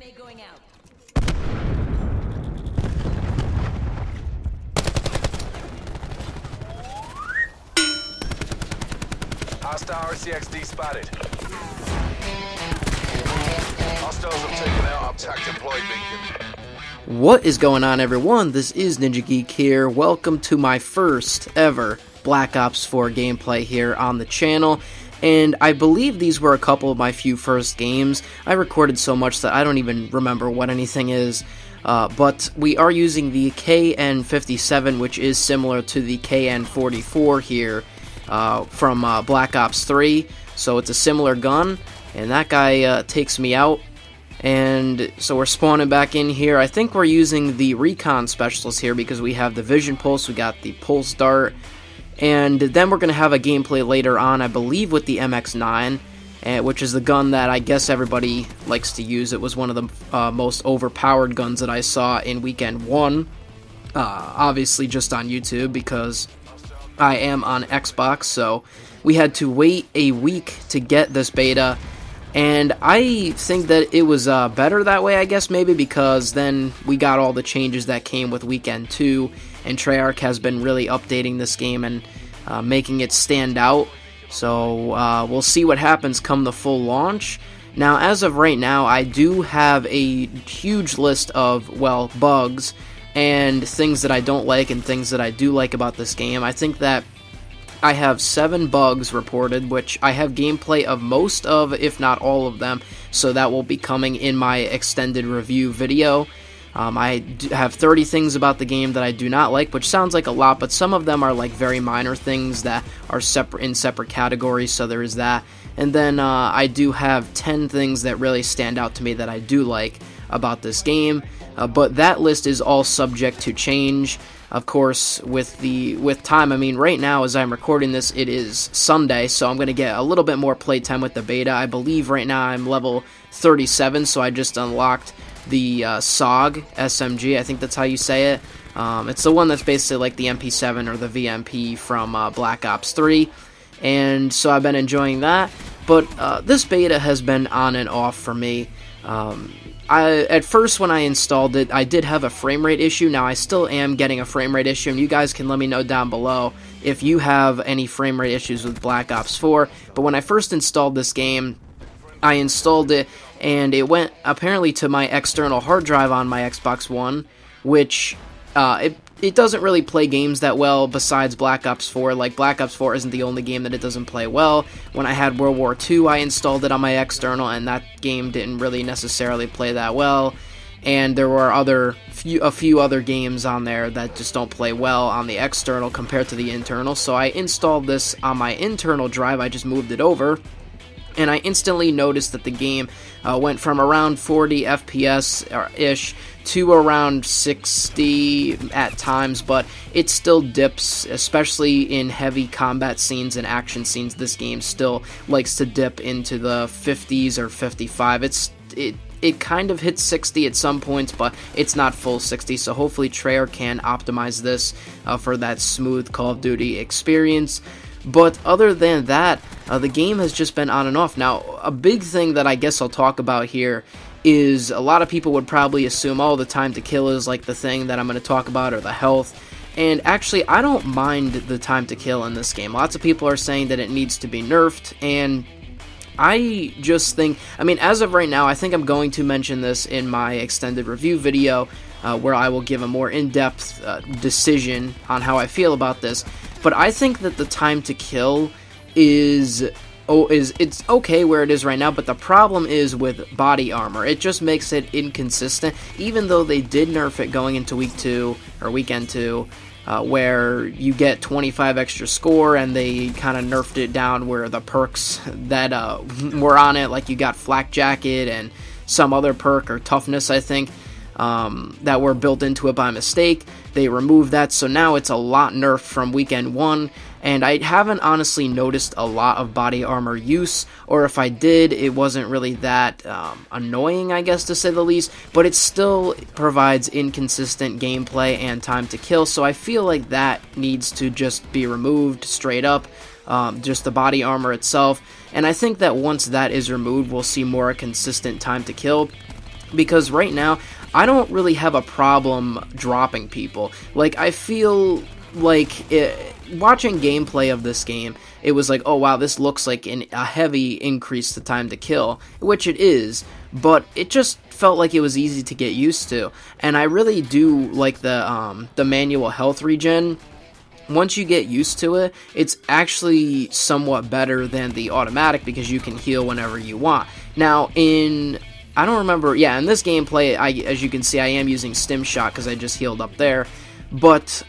Grenade going out. Hostile RCXD spotted. Hostiles have taken out our TAC deployed beacon. What is going on, everyone? This is Ninja Geek here. Welcome to my first ever Black Ops 4 gameplay here on the channel. And I believe these were a couple of my few first games. I recorded so much that I don't even remember what anything is. But we are using the KN57, which is similar to the KN44 here from Black Ops 3. So it's a similar gun, and that guy takes me out. And so we're spawning back in here. I think we're using the Recon Specialist here because we have the Vision Pulse, we got the Pulse Dart, and then we're going to have a gameplay later on, I believe, with the MX9, which is the gun that I guess everybody likes to use. It was one of the most overpowered guns that I saw in Weekend 1, obviously just on YouTube because I am on Xbox, so we had to wait a week to get this beta. And I think that it was better that way, I guess, maybe, because then we got all the changes that came with Weekend 2, and Treyarch has been really updating this game and making it stand out. So we'll see what happens come the full launch. Now, as of right now, I do have a huge list of, well, bugs and things that I don't like and things that I do like about this game. I think that I have 7 bugs reported, which I have gameplay of most of, if not all of them, so that will be coming in my extended review video. I have 30 things about the game that I do not like, which sounds like a lot, but some of them are like very minor things that are in separate categories, so there is that. And then I do have 10 things that really stand out to me that I do like about this game, but that list is all subject to change. Of course, with time. I mean, right now, as I'm recording this, it is Sunday, so I'm going to get a little bit more playtime with the beta. I believe right now I'm level 37, so I just unlocked the SOG SMG. I think that's how you say it. It's the one that's basically like the MP7 or the VMP from Black Ops 3, and so I've been enjoying that. But this beta has been on and off for me. At first, when I installed it, I did have a frame rate issue. Now, I still am getting a frame rate issue, and you guys can let me know down below if you have any frame rate issues with Black Ops 4. But when I first installed this game, I installed it, and it went apparently to my external hard drive on my Xbox One, which it doesn't really play games that well besides Black Ops 4. Like, Black Ops 4 isn't the only game that it doesn't play well. When I had World War II, I installed it on my external, and that game didn't really necessarily play that well. And there were a few other games on there that just don't play well on the external compared to the internal. So I installed this on my internal drive. I just moved it over, and I instantly noticed that the game went from around 40 FPS-ish to around 60 at times, but it still dips, especially in heavy combat scenes and action scenes. This game still likes to dip into the 50s or 55. It kind of hits 60 at some points, but it's not full 60, so hopefully Treyarch can optimize this for that smooth Call of Duty experience. But other than that, the game has just been on and off. Now, a big thing that I guess I'll talk about here is a lot of people would probably assume, oh, the time to kill is like the thing that I'm going to talk about, or the health. And actually, I don't mind the time to kill in this game. Lots of people are saying that it needs to be nerfed, and I just think, I mean, as of right now, I think I'm going to mention this in my extended review video, where I will give a more in-depth decision on how I feel about this. But I think that the time to kill it's okay where it is right now, but the problem is with body armor. It just makes it inconsistent, even though they did nerf it going into week 2 or weekend 2, where you get 25 extra score, and they kind of nerfed it down where the perks that were on it, like you got Flak Jacket and some other perk, or toughness, I think, that were built into it by mistake. They removed that, so now it's a lot nerfed from weekend 1, and I haven't honestly noticed a lot of body armor use, or if I did, it wasn't really that annoying, I guess, to say the least, but it still provides inconsistent gameplay and time to kill, so I feel like that needs to just be removed straight up, just the body armor itself, and I think that once that is removed, we'll see more consistent time to kill. because right now I don't really have a problem dropping people. Like, I feel like watching gameplay of this game, it was like, oh wow, this looks like a heavy increase to time to kill, which it is, but it just felt like it was easy to get used to. And I really do like the manual health regen. Once you get used to it, it's actually somewhat better than the automatic because you can heal whenever you want. Now, I don't remember, yeah, in this gameplay, as you can see, I am using Stim Shot because I just healed up there. But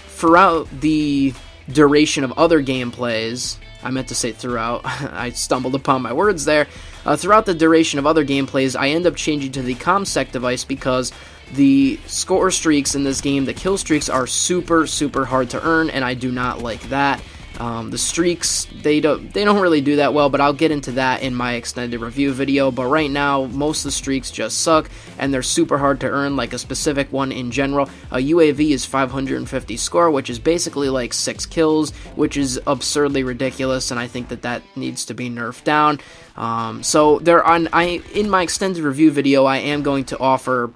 throughout the duration of other gameplays, I meant to say throughout, I stumbled upon my words there. Throughout the duration of other gameplays, I end up changing to the ComSec device because the score streaks in this game, the kill streaks, are super, super hard to earn, and I do not like that. The streaks, they don't really do that well, but I'll get into that in my extended review video. But right now, most of the streaks just suck, and they're super hard to earn, like a specific one in general. A UAV is 550 score, which is basically like 6 kills, which is absurdly ridiculous, and I think that needs to be nerfed down. So in my extended review video, I am going to offer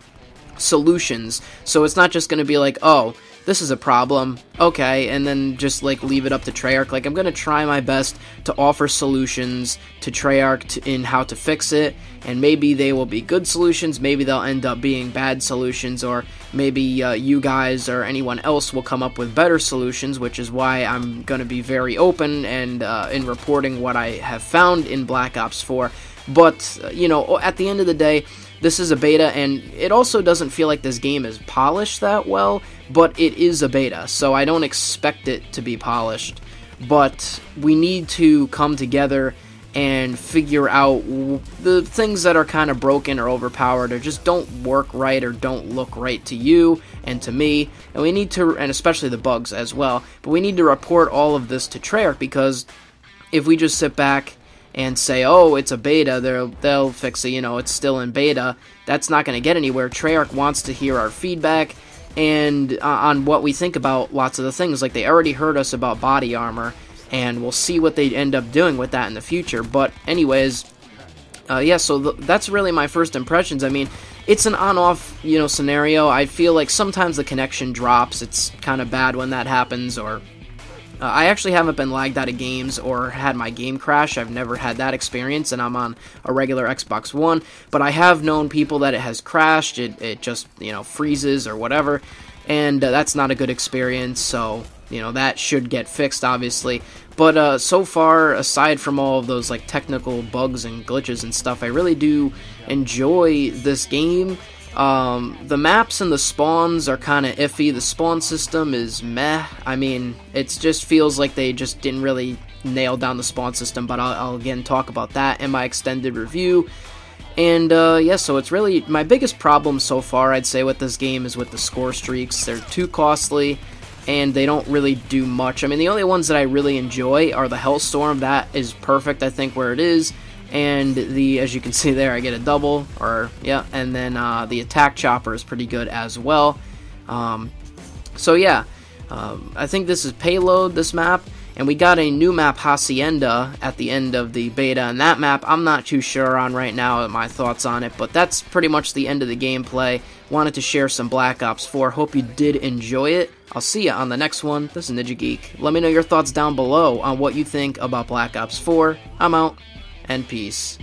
solutions, so it's not just going to be like, oh, this is a problem, okay, and then just like leave it up to Treyarch. Like, I'm going to try my best to offer solutions to Treyarch in how to fix it, and maybe they will be good solutions, maybe they'll end up being bad solutions, or maybe you guys or anyone else will come up with better solutions, which is why I'm going to be very open and in reporting what I have found in Black Ops 4. But, you know, at the end of the day, this is a beta, and it also doesn't feel like this game is polished that well, but it is a beta, so I don't expect it to be polished. But we need to come together and figure out the things that are kind of broken or overpowered or just don't work right or don't look right to you and to me, and we need to, and especially the bugs as well, but we need to report all of this to Treyarch, because if we just sit back and say, oh, it's a beta, they'll fix it, you know, it's still in beta, that's not going to get anywhere. Treyarch wants to hear our feedback and on what we think about lots of the things. Like, they already heard us about body armor, and we'll see what they end up doing with that in the future. But anyways, yeah, so that's really my first impressions. I mean, it's an on-off, you know, scenario. I feel like sometimes the connection drops. It's kind of bad when that happens, or I actually haven't been lagged out of games or had my game crash. I've never had that experience, and I'm on a regular Xbox One. But I have known people that it has crashed. It just, you know, freezes or whatever, and that's not a good experience. So, you know, that should get fixed, obviously. But so far, aside from all of those like technical bugs and glitches and stuff, I really do enjoy this game. The maps and the spawns are kind of iffy. The spawn system is meh. I mean, it just feels like they just didn't really nail down the spawn system, but I'll again talk about that in my extended review. And yeah, so it's really my biggest problem so far, I'd say, with this game is with the score streaks. They're too costly, and they don't really do much. I mean, the only ones that I really enjoy are the Hellstorm. That is perfect, I think, where it is. And as you can see there, I get a double, and then the attack chopper is pretty good as well. So yeah, I think this is Payload, this map, and we got a new map, Hacienda, at the end of the beta, and that map I'm not too sure on right now, my thoughts on it, but that's pretty much the end of the gameplay. Wanted to share some Black Ops 4, hope you did enjoy it. I'll see you on the next one. This is Ninja Geek. Let me know your thoughts down below on what you think about Black Ops 4. I'm out. And peace.